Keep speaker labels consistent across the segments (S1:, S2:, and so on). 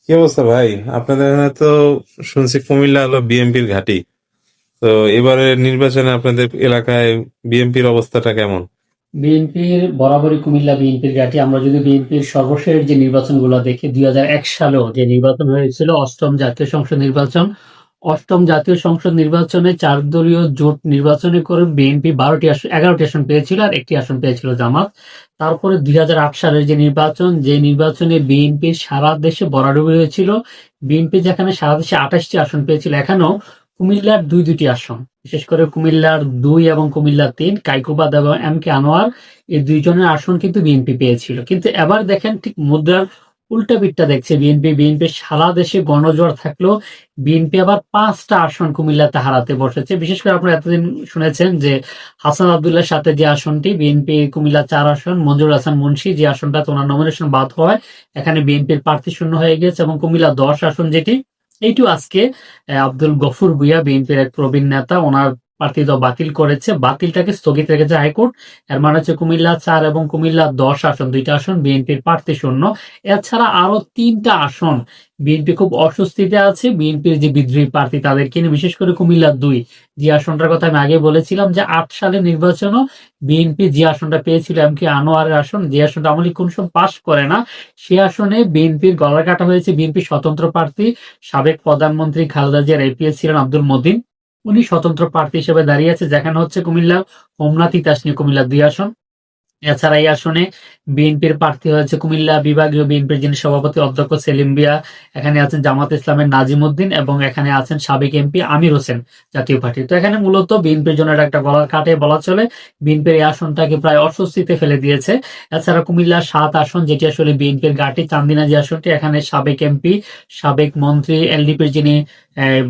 S1: কি অবস্থা ভাই? আপনাদের এখানে তো শুনছি কুমিল্লা হলো বিএনপির ঘাঁটি। তো এবারে নির্বাচনে আপনাদের এলাকায় বিএনপির অবস্থাটা কেমন?
S2: বিএনপির বরাবরই কুমিল্লা বিএনপির ঘাঁটি। আমরা যদি বিএনপির সর্বশেষ যে নির্বাচনগুলো দেখি, 2001 সালেও যে নির্বাচন হয়েছিল, অষ্টম জাতীয় সংসদ নির্বাচন, অষ্টম জাতীয় সংসদ নির্বাচনে 4 দলীয় জোট নির্বাচনে করে বিএনপি 11টি আসন পেয়েছিল আর একটি আসন পেয়েছিল জামাত। তারপরে 2008 সালের যে নির্বাচন, যে নির্বাচনে বিএনপি সারা দেশে ভরাডুবি হয়েছিল। বিএনপি যেখানে সারা দেশে 28টি আসন পেয়েছিল, এখানেও কুমিল্লার দুইটি আসন, বিশেষ করে কুমিল্লার 2 এবং কুমিল্লার 3, কাইকুবাদ এবং এম কে আনোয়ার, এই দুইজনের আসন কিন্তু বিএনপি পেয়েছিল। কিন্তু এবার দেখেন, ঠিক মুদ্রার উল্টা পিঠটা দেখছে বিএনপি। বিএনপি সারা দেশে গণজোয়ার থাকলেও বিএনপি আবার 5টা আসন কুমিল্লাতে হারাতে বসেছে। বিশেষ করে আপনারা এতদিন শুনেছেন যে হাসান আব্দুল্লাহর সাথে যে আসনটি, বিএনপি কুমিল্লা 4 আসন, মঞ্জুর হাসান মুন্সি যে আসনটাতে ওনার নমিনেশন বাদ হয়, এখানে বিএনপির প্রার্থী শূন্য হয়ে গেছে। এবং কুমিল্লা 10 আসন যেটি, এইটু আজকে আব্দুল গফুর ভুইয়া, বিএনপির এক প্রবীণ নেতা, ওনার প্রার্থিতা বাতিল করেছে, বাতিলটাকে স্থগিত রেখেছে হাইকোর্ট। এর মানে হচ্ছে কুমিল্লা 4 এবং কুমিল্লা 10 আসন, দুইটা আসন বিএনপির প্রার্থী শূন্য। এছাড়া আরো 3টা আসন বিএনপি খুব অস্বস্তিতে আছে, বিএনপির যে বিদ্রোহী প্রার্থী তাদেরকে নিয়ে। বিশেষ করে কুমিল্লা 2, যে আসনটার কথা আমি আগে বলেছিলাম, যে 8 সালের নির্বাচনও বিএনপি যে আসনটা পেয়েছিল, এম কে আনোয়ারের আসন, যে আসনটা আমলি কোন সময় পাশ করে না, সে আসনে বিএনপির গলা কাটা হয়েছে। বিএনপি স্বতন্ত্র প্রার্থী, সাবেক প্রধানমন্ত্রী খালেদা জিয়ার এপিএস ছিলেন আব্দুল মতিন, উনি স্বতন্ত্র প্রার্থী হিসেবে দাঁড়িয়ে আছে। যেখানে হচ্ছে কুমিল্লা হোমনা তিতাস নিয়ে কুমিল্লা 2 আসন। এছাড়া এই আসনে বিএনপির প্রার্থী হয়েছে কুমিল্লা বিভাগীয় বিএনপির যিনি সভাপতি অধ্যক্ষ সেলিম মিয়া, এখানে আছেন জামাত ইসলামের নাজিম উদ্দিন, এবং এখানে আছেন সাবেক এমপি আমির হোসেন, জাতীয় পার্টি। তো এখানে মূলত বিএনপির জন্য এটা একটা গলার কাটে বলা চলে। বিএনপির এই আসনটাকে প্রায় অস্বস্তিতে ফেলে দিয়েছে। এছাড়া কুমিল্লা 7 আসন, যেটি আসলে বিএনপির ঘাঁটি, চান্দিনা যে আসনটি, এখানে সাবেক এমপি, সাবেক মন্ত্রী, এলডিপির যিনি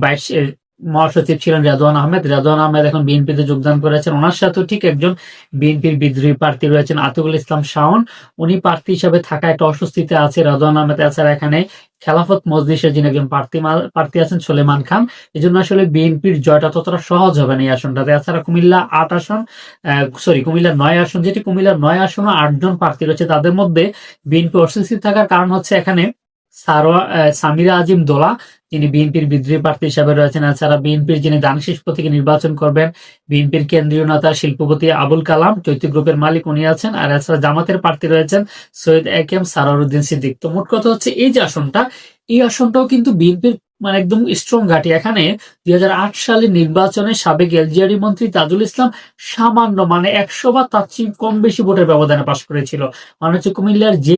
S2: 22 মহাসচিব ছিলেন রেদওয়ান আহমেদ, রেদওয়ান আহমেদ এখন বিএনপিতে যোগদান করেছেন। ওনার সাথেও ঠিক একজন বিএনপির বিদ্রোহী প্রার্থী রয়েছেন আতিকুল ইসলাম শাওন, উনি প্রার্থী হিসেবে থাকা একটা অস্বস্তিতে আছে রেদওয়ান আহমেদ। এছাড়া এখানে খেলাফত মজলিসের যিনি একজন প্রার্থী আছেন সোলেমান খান। এই জন্য আসলে বিএনপির জয়টা ততটা সহজ হবে না এই আসনটাতে। এছাড়া কুমিল্লা 8 আসন, কুমিল্লা 9 আসন, যেটি কুমিল্লা 9 আসনও 8 জন প্রার্থী রয়েছে। তাদের মধ্যে বিএনপি অস্বস্তি থাকার কারণ হচ্ছে এখানে সামিরা আজিম দোলা, যিনি বিএনপির বিদ্রোহী প্রার্থী হিসাবে রয়েছেন। এছাড়া বিএনপির যিনি দানিশ প্রতীকে নির্বাচন করবেন, বিএনপির কেন্দ্রীয় নেতা শিল্পপতি আবুল কালাম, চৈত্য গ্রুপের মালিক উনি আছেন। আর এছাড়া জামাতের প্রার্থী রয়েছেন সৈয়দ একেম সারোয়ারউদ্দিন সিদ্দিক। তো মোট কথা হচ্ছে এই যে আসনটা, এই আসনটাও কিন্তু বিএনপির মানে একদম স্ট্রং ঘাঁটি। এখানে 2008 সালের নির্বাচনে সাবেক এলজিআরডি মন্ত্রী তাজুল ইসলাম সামান্য, মানে 100 বা তার চেয়ে কম বেশি ভোটের ব্যবধানে পাশ করেছিল। মানে হচ্ছে কুমিল্লার যে